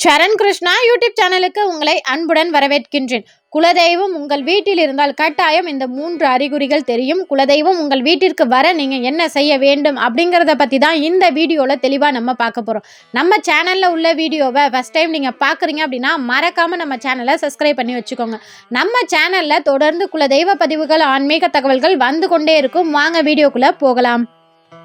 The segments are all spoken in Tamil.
சரண் கிருஷ்ணா யூடியூப் சேனலுக்கு உங்களை அன்புடன் வரவேற்கின்றேன். குலதெய்வம் உங்கள் வீட்டில் இருந்தால் கட்டாயம் இந்த 3 அறிகுறிகள் தெரியும். குலதெய்வம் உங்கள் வீட்டிற்கு வர நீங்கள் என்ன செய்ய வேண்டும் அப்படிங்கிறத பற்றி தான் இந்த வீடியோவில் தெளிவாக நம்ம பார்க்க போகிறோம். நம்ம சேனலில் உள்ள வீடியோவை ஃபஸ்ட் டைம் நீங்கள் பார்க்குறீங்க அப்படின்னா மறக்காமல் நம்ம சேனலை சப்ஸ்கிரைப் பண்ணி வச்சுக்கோங்க. நம்ம சேனலில் தொடர்ந்து குலதெய்வ பதிவுகள், ஆன்மீக தகவல்கள் வந்து கொண்டே இருக்கும். வாங்க வீடியோக்குள்ளே போகலாம்.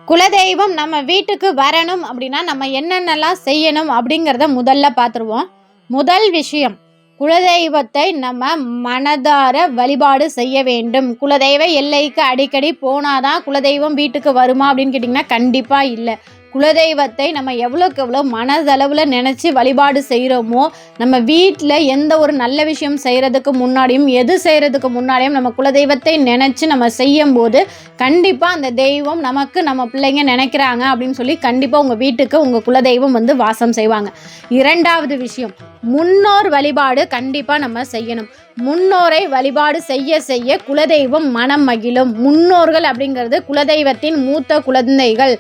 குலதெய்வம் நம்ம வீட்டுக்கு வரணும் அப்படின்னா நம்ம என்னென்னலாம் செய்யணும் அப்படிங்கிறத முதல்ல பார்த்துருவோம். முதல் விஷயம், குலதெய்வத்தை நம்ம மனதார வழிபாடு செய்ய வேண்டும். குலதெய்வ எல்லைக்கு அடிக்கடி போனாதான் குலதெய்வம் வீட்டுக்கு வருமா அப்படின்னு கேட்டிங்கன்னா கண்டிப்பாக இல்லை. குலதெய்வத்தை நம்ம எவ்வளோக்கு எவ்வளோ மனதளவில் நினச்சி வழிபாடு செய்கிறோமோ, நம்ம வீட்டில் எந்த ஒரு நல்ல விஷயம் செய்கிறதுக்கு முன்னாடியும் எது செய்கிறதுக்கு முன்னாடியும் நம்ம குலதெய்வத்தை நினச்சி நம்ம செய்யும்போது கண்டிப்பாக அந்த தெய்வம் நமக்கு நம்ம பிள்ளைங்க நினைக்கிறாங்க அப்படின்னு சொல்லி கண்டிப்பாக உங்கள் வீட்டுக்கு உங்கள் குலதெய்வம் வந்து வாசம் செய்வாங்க. இரண்டாவது விஷயம், முன்னோர் வழிபாடு கண்டிப்பாக நம்ம செய்யணும். முன்னோரை வழிபாடு செய்ய செய்ய குலதெய்வம் மனம் மகிழும். முன்னோர்கள் அப்படிங்கிறது குலதெய்வத்தின் மூத்த குழந்தைகள்.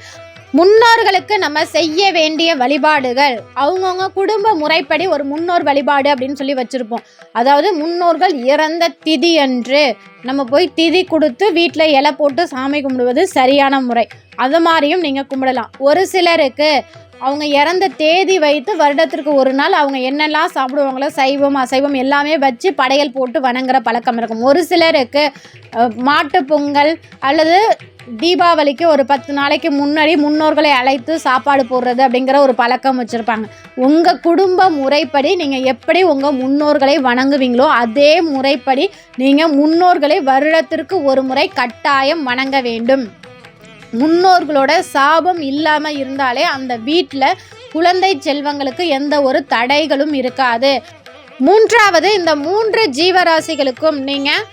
முன்னோர்களுக்கு நம்ம செய்ய வேண்டிய வழிபாடுகள் அவங்கவுங்க குடும்ப முறைப்படி ஒரு முன்னோர் வழிபாடு அப்படின்னு சொல்லி வச்சுருப்போம். அதாவது முன்னோர்கள் இறந்த திதி அன்று நம்ம போய் திதி கொடுத்து வீட்டில் இலை போட்டு சாமி கும்பிடுவது சரியான முறை. அது மாதிரியும் நீங்கள் கும்பிடலாம். ஒரு சிலருக்கு அவங்க இறந்த தேதி வைத்து வருடத்திற்கு ஒரு நாள் அவங்க என்னெல்லாம் சாப்பிடுவாங்களோ சைவம் அசைவம் எல்லாமே வச்சு படையல் போட்டு வணங்குற பழக்கம் இருக்கும். ஒரு சிலருக்கு மாட்டு பொங்கல் அல்லது தீபாவளிக்கு ஒரு 10 நாளைக்கு முன்னாடி முன்னோர்களை அழைத்து சாப்பாடு போடுறது அப்படிங்கிற ஒரு பழக்கம் வச்சுருப்பாங்க. உங்கள் குடும்ப முறைப்படி நீங்கள் எப்படி உங்கள் முன்னோர்களை வணங்குவீங்களோ அதே முறைப்படி நீங்கள் முன்னோர்களை வருடத்திற்கு ஒரு முறை கட்டாயம் வணங்க வேண்டும். முன்னோர்களோட சாபம் இல்லாமல் இருந்தாலே அந்த வீட்டில் குழந்தை செல்வங்களுக்கு எந்த ஒரு தடைகளும் இருக்காது. மூன்றாவது, இந்த 3 ஜீவராசிகளுக்கும் நீங்கள்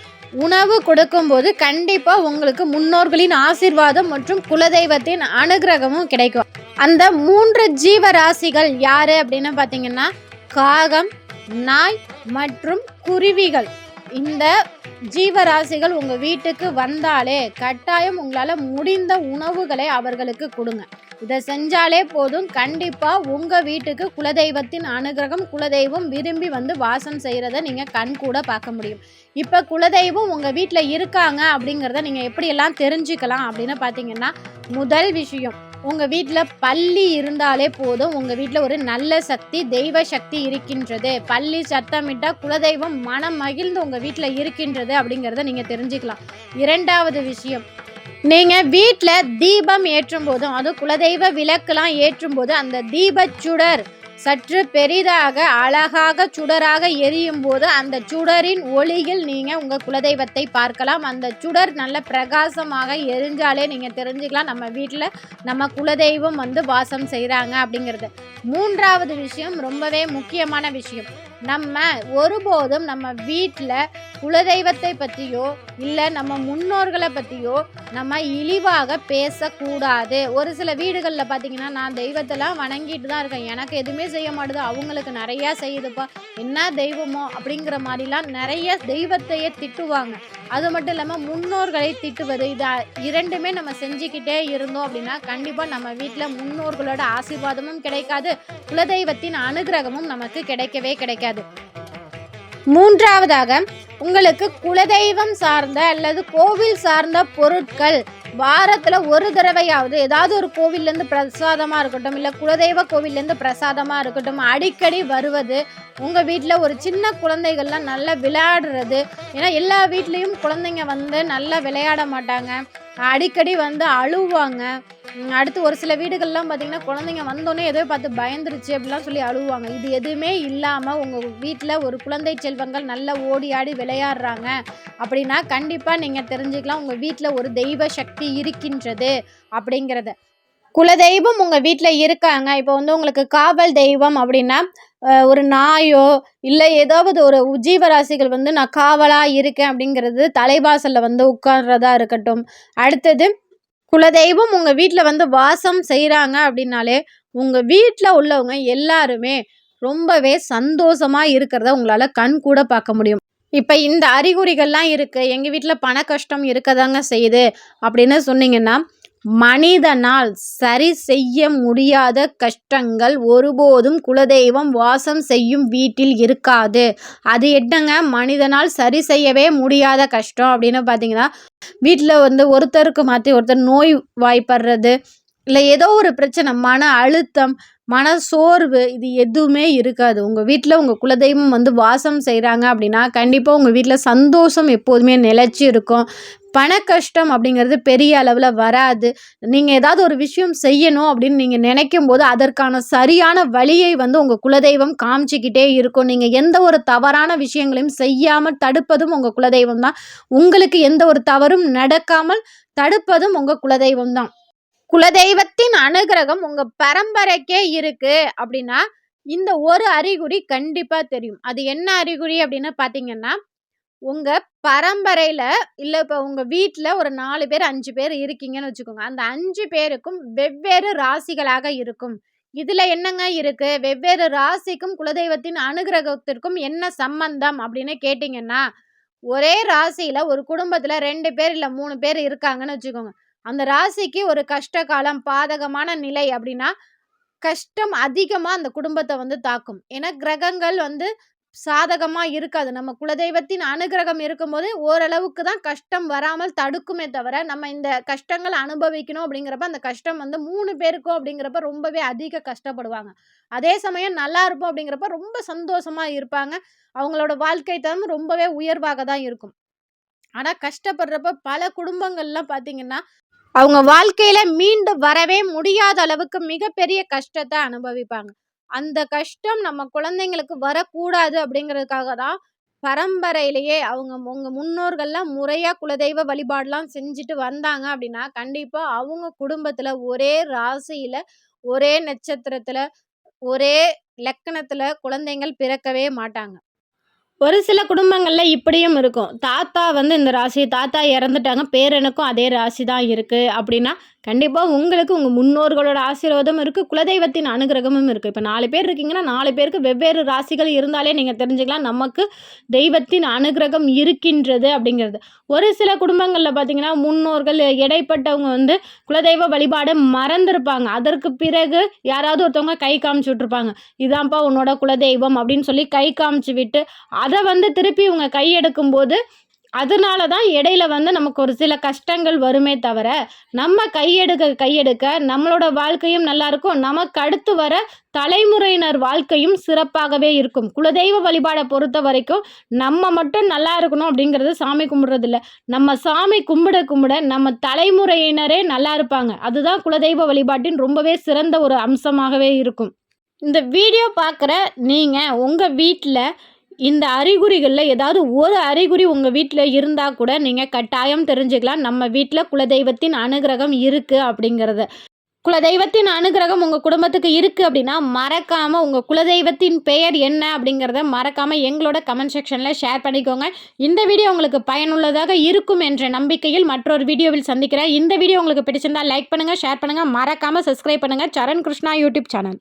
உணவு கொடுக்கும்போது கண்டிப்பாக உங்களுக்கு முன்னோர்களின் ஆசீர்வாதம் மற்றும் குலதெய்வத்தின் அனுகிரகமும் கிடைக்கும். அந்த 3 ஜீவராசிகள் யார் அப்படின்னு பார்த்தீங்கன்னா காகம், நாய் மற்றும் குருவிகள். இந்த ஜீவராசிகள் உங்கள் வீட்டுக்கு வந்தாலே கட்டாயம் உங்களால் முடிந்த உணவுகளை அவர்களுக்கு கொடுங்க. இதை செஞ்சாலே போதும். கண்டிப்பாக உங்கள் வீட்டுக்கு குலதெய்வத்தின் அனுகிரகம், குலதெய்வம் விரும்பி வந்து வாசம் செய்கிறத நீங்கள் கண் கூட பார்க்க முடியும். இப்போ குலதெய்வம் உங்கள் வீட்டில் இருக்காங்க அப்படிங்கிறத நீங்கள் எப்படியெல்லாம் தெரிஞ்சுக்கலாம் அப்படின்னு பார்த்தீங்கன்னா, முதல் விஷயம், உங்கள் வீட்டில் பல்லி இருந்தாலே போதும். உங்கள் வீட்டில் ஒரு நல்ல சக்தி, தெய்வ சக்தி இருக்கின்றது. பல்லி சத்தமிட்டால் குலதெய்வம் மனம் மகிழ்ந்து உங்கள் வீட்டில் இருக்கின்றது அப்படிங்கிறத நீங்கள் தெரிஞ்சுக்கலாம். இரண்டாவது விஷயம், நீங்கள் வீட்டில் தீபம் ஏற்றும் போதும், அதுவும் குலதெய்வ விளக்குலாம் ஏற்றும் போது அந்த தீபச்சுடர் சற்று பெரிதாக அழகாக சுடராக எரியும் போது அந்த சுடரின் ஒளியில் நீங்கள் உங்கள் குலதெய்வத்தை பார்க்கலாம். அந்த சுடர் நல்ல பிரகாசமாக எரிஞ்சாலே நீங்கள் தெரிஞ்சுக்கலாம் நம்ம வீட்டில் நம்ம குலதெய்வம் வந்து வாசம் செய்கிறாங்க அப்படிங்கிறது. மூன்றாவது விஷயம், ரொம்பவே முக்கியமான விஷயம், நம்ம ஒருபோதும் நம்ம வீட்டில் குலதெய்வத்தை பற்றியோ இல்லை நம்ம முன்னோர்களை பற்றியோ நம்ம இழிவாக பேசக்கூடாது. ஒரு சில வீடுகளில் பார்த்திங்கன்னா, நான் தெய்வத்தெல்லாம் வணங்கிட்டு தான் இருக்கேன், எனக்கு எதுவுமே செய்ய மாட்டுது, அவங்களுக்கு நிறையா செய்யுதுப்பா, என்ன தெய்வமோ அப்படிங்கிற மாதிரிலாம் நிறைய தெய்வத்தையே திட்டுவாங்க. அது மட்டும் இல்லாமல் முன்னோர்களை திட்டுவது, இது இரண்டுமே நம்ம செஞ்சுக்கிட்டே இருந்தோம் அப்படின்னா கண்டிப்பாக நம்ம வீட்டில் முன்னோர்களோட ஆசீர்வாதமும் கிடைக்காது, குலதெய்வத்தின் அனுகிரகமும் நமக்கு கிடைக்கவே கிடைக்காது. மூன்றாவதாக, உங்களுக்கு குலதெய்வம் சார்ந்த அல்லது கோவில் சார்ந்த பொருட்கள் வாரத்தில் ஒரு தடவையாவது ஏதாவது ஒரு கோவில்லேருந்து பிரசாதமாக இருக்கட்டும் இல்லை குலதெய்வ கோவில்லேருந்து பிரசாதமாக இருக்கட்டும் அடிக்கடி வருவது. உங்கள் வீட்டில் ஒரு சின்ன குழந்தைகள்லாம் நல்லா விளையாடுறது. ஏன்னா எல்லா வீட்லேயும் குழந்தைங்க வந்து நல்லா விளையாட மாட்டாங்க, அடிக்கடி வந்து அழுவாங்க. அடுத்து ஒரு சில வீடுகள்லாம் பார்த்திங்கன்னா குழந்தைங்க வந்தோடனே ஏதோ பார்த்து பயந்துருச்சு அப்படிலாம் சொல்லி அழுவாங்க. இது எதுவுமே இல்லாமல் உங்கள் வீட்டில் ஒரு குழந்தை செல்வங்கள் நல்லா ஓடி ஆடி விளையாடுறாங்க அப்படின்னா கண்டிப்பாக நீங்கள் தெரிஞ்சுக்கலாம் உங்கள் வீட்டில் ஒரு தெய்வ சக்தி இருக்கின்றது அப்படிங்கிறத. குலதெய்வம் உங்கள் வீட்டில் இருக்காங்க. இப்போ வந்து உங்களுக்கு காவல் தெய்வம் அப்படின்னா ஒரு நாயோ இல்லை ஏதாவது ஒரு ஜீவராசிகள் வந்து நான் காவலாக இருக்கேன் அப்படிங்கிறது தலைவாசலில் வந்து உட்கார்றதா இருக்கட்டும். அடுத்தது, குலதெய்வம் உங்கள் வீட்டில் வந்து வாசம் செய்கிறாங்க அப்படின்னாலே உங்கள் வீட்டில் உள்ளவங்க எல்லாருமே ரொம்பவே சந்தோஷமாக இருக்கிறத உங்களால் கண் கூட பார்க்க முடியும். இப்போ இந்த அறிகுறிகள்லாம் இருக்குது, எங்கள் வீட்டில் பண கஷ்டம் இருக்கதாங்க செய்யுது அப்படின்னு சொன்னீங்கன்னா மனிதனால் சரி செய்ய முடியாத கஷ்டங்கள் ஒருபோதும் குலதெய்வம் வாசம் செய்யும் வீட்டில் இருக்காது. அது என்னங்க மனிதனால் சரி செய்யவே முடியாத கஷ்டம் அப்படின்னு பார்த்தீங்கன்னா, வீட்டில் ஒருத்தருக்கு மாற்றி ஒருத்தர் நோய் வாய்ப்படுறது, இல்லை ஏதோ ஒரு பிரச்சனை, மன அழுத்தம், மன சோர்வு, இது எதுவுமே இருக்காது. உங்கள் வீட்டில் உங்கள் குலதெய்வம் வாசம் செய்கிறாங்க அப்படின்னா கண்டிப்பாக உங்கள் வீட்டில் சந்தோஷம் எப்போதுமே நிலைச்சி இருக்கும். பண கஷ்டம் அப்படிங்கிறது பெரிய அளவில் வராது. நீங்கள் ஏதாவது ஒரு விஷயம் செய்யணும் அப்படின்னு நீங்கள் நினைக்கும் போது அதற்கான சரியான வழியை உங்கள் குலதெய்வம் காமிச்சிக்கிட்டே இருக்கும். நீங்கள் எந்த ஒரு தவறான விஷயங்களையும் செய்யாமல் தடுப்பதும் உங்கள் குலதெய்வம் தான். உங்களுக்கு எந்த ஒரு தவறும் நடக்காமல் தடுப்பதும் உங்கள் குலதெய்வம் தான். குலதெய்வத்தின் அனுகிரகம் உங்க பரம்பரைக்கே இருக்கு அப்படின்னா இந்த ஒரு அறிகுறி கண்டிப்பா தெரியும். அது என்ன அறிகுறி அப்படின்னு பாத்தீங்கன்னா, உங்க பரம்பரையில இல்ல இப்ப உங்க வீட்ல ஒரு 4 பேர் 5 பேர் இருக்கீங்கன்னு வச்சுக்கோங்க. அந்த 5 பேருக்கும் வெவ்வேறு ராசிகளாக இருக்கும். இதுல என்னங்க இருக்கு? வெவ்வேறு ராசிக்கும் குலதெய்வத்தின் அனுகிரகத்திற்கும் என்ன சம்பந்தம் அப்படின்னு கேட்டீங்கன்னா, ஒரே ராசியில ஒரு குடும்பத்துல 2 பேர் இல்ல 3 பேர் இருக்காங்கன்னு வச்சுக்கோங்க. அந்த ராசிக்கு ஒரு கஷ்ட காலம், பாதகமான நிலை அப்படின்னா, கஷ்டம் அதிகமா அந்த குடும்பத்த தாக்கும். ஏன்னா கிரகங்கள் சாதகமா இருக்காது. நம்ம குலதெய்வத்தின் அனுகிரகம் இருக்கும்போது ஓரளவுக்கு தான் கஷ்டம் வராமல் தடுக்குமே தவிர, நம்ம இந்த கஷ்டங்கள அனுபவிக்கணும் அப்படிங்கிறப்ப, அந்த கஷ்டம் 3 பேருக்கும் அப்படிங்கிறப்ப ரொம்பவே அதிக கஷ்டப்படுவாங்க. அதே சமயம் நல்லா இருப்போம் அப்படிங்கிறப்ப ரொம்ப சந்தோஷமா இருப்பாங்க. அவங்களோட வாழ்க்கை தரம் ரொம்பவே உயர்வாக தான் இருக்கும். ஆனா கஷ்டப்படுறப்ப பல குடும்பங்கள்லாம் பார்த்தீங்கன்னா, அவங்க வாழ்க்கையில மீண்டு வரவே முடியாத அளவுக்கு மிகப்பெரிய கஷ்டத்த அனுபவிப்பாங்க. அந்த கஷ்டம் நம்ம குழந்தைங்களுக்கு வரக்கூடாது அப்படிங்கிறதுக்காக தான் பரம்பரையிலேயே உங்க முன்னோர்கள்லாம் முறையா குலதெய்வ வழிபாடுலாம் செஞ்சுட்டு வந்தாங்க அப்படின்னா, கண்டிப்பா அவங்க குடும்பத்துல ஒரே ராசியில, ஒரே நட்சத்திரத்துல, ஒரே லக்கணத்துல குழந்தைகள் பிறக்கவே மாட்டாங்க. ஒரு சில குடும்பங்கள்ல இப்படியும் இருக்கும். தாத்தா இந்த ராசி, தாத்தா இறந்துட்டாங்க, பேரனுக்கும் அதே ராசி தான் இருக்கு அப்படின்னா, கண்டிப்பா உங்களுக்கு உங்க முன்னோர்களோட ஆசீர்வாதம் இருக்கு. குலதெய்வத்தின் அனுகிரகமும் இருக்கு. இப்ப 4 பேர் இருக்கீங்கன்னா, 4 பேருக்கு வெவ்வேறு ராசிகள் இருந்தாலே நீங்க தெரிஞ்சுக்கலாம். நமக்கு தெய்வத்தின் அனுகிரகம் இருக்கின்றது அப்படிங்கிறது. ஒரு சில குடும்பங்கள்ல பார்த்தீங்கன்னா, முன்னோர்கள் இடைப்பட்டவங்க குலதெய்வ வழிபாட மறந்திருப்பாங்க. அதற்கு பிறகு யாராவது ஒருத்தவங்க கை காமிச்சு விட்டுருப்பாங்க. இதான்ப்பா உன்னோட குலதெய்வம் அப்படின்னு சொல்லி கை காமிச்சு விட்டு, அத திருப்பி இவங்க கையெடுக்கும்போது, அதனால தான் இடையில நமக்கு ஒரு சில கஷ்டங்கள் வருமே தவிர, நம்ம கையெடுக்க நம்மளோட வாழ்க்கையும் நல்லாயிருக்கும். நமக்கு அடுத்து வர தலைமுறையினர் வாழ்க்கையும் சிறப்பாகவே இருக்கும். குலதெய்வ வழிபாட பொறுத்தவரைக்கும், நம்ம மட்டும் நல்லா இருக்கணும் அப்படிங்கிறது சாமி கும்பிடுறதில்ல. நம்ம சாமி கும்பிட நம்ம தலைமுறையினரே நல்லா இருப்பாங்க. அதுதான் குலதெய்வ வழிபாட்டின் ரொம்பவே சிறந்த ஒரு அம்சமாகவே இருக்கும். இந்த வீடியோ பார்க்குற நீங்க உங்க வீட்ல இந்த அறிகுறிகள்ல ஏதாவது ஒரு அறிகுறி உங்க வீட்ல இருந்தா கூட நீங்க கட்டாயம் தெரிஞ்சுக்கலாம். நம்ம வீட்ல குலதெய்வத்தின் அனுகிரகம் இருக்கு அப்படிங்கிறத. குலதெய்வத்தின் அனுகிரகம் உங்க குடும்பத்துக்கு இருக்கு அப்படின்னா, மறக்காம உங்க குலதெய்வத்தின் பெயர் என்ன அப்படிங்கிறத மறக்காம எங்களோட கமெண்ட் செக்ஷன்ல ஷேர் பண்ணிக்கோங்க. இந்த வீடியோ உங்களுக்கு பயனுள்ளதாக இருக்கும் என்ற நம்பிக்கையில் மற்றொரு வீடியோவில் சந்திக்கிறேன். இந்த வீடியோ உங்களுக்கு பிடிச்சிருந்தா லைக் பண்ணுங்க, ஷேர் பண்ணுங்க, மறக்காம சப்ஸ்கிரைப் பண்ணுங்க. சரண் கிருஷ்ணா யூடியூப் சேனல்.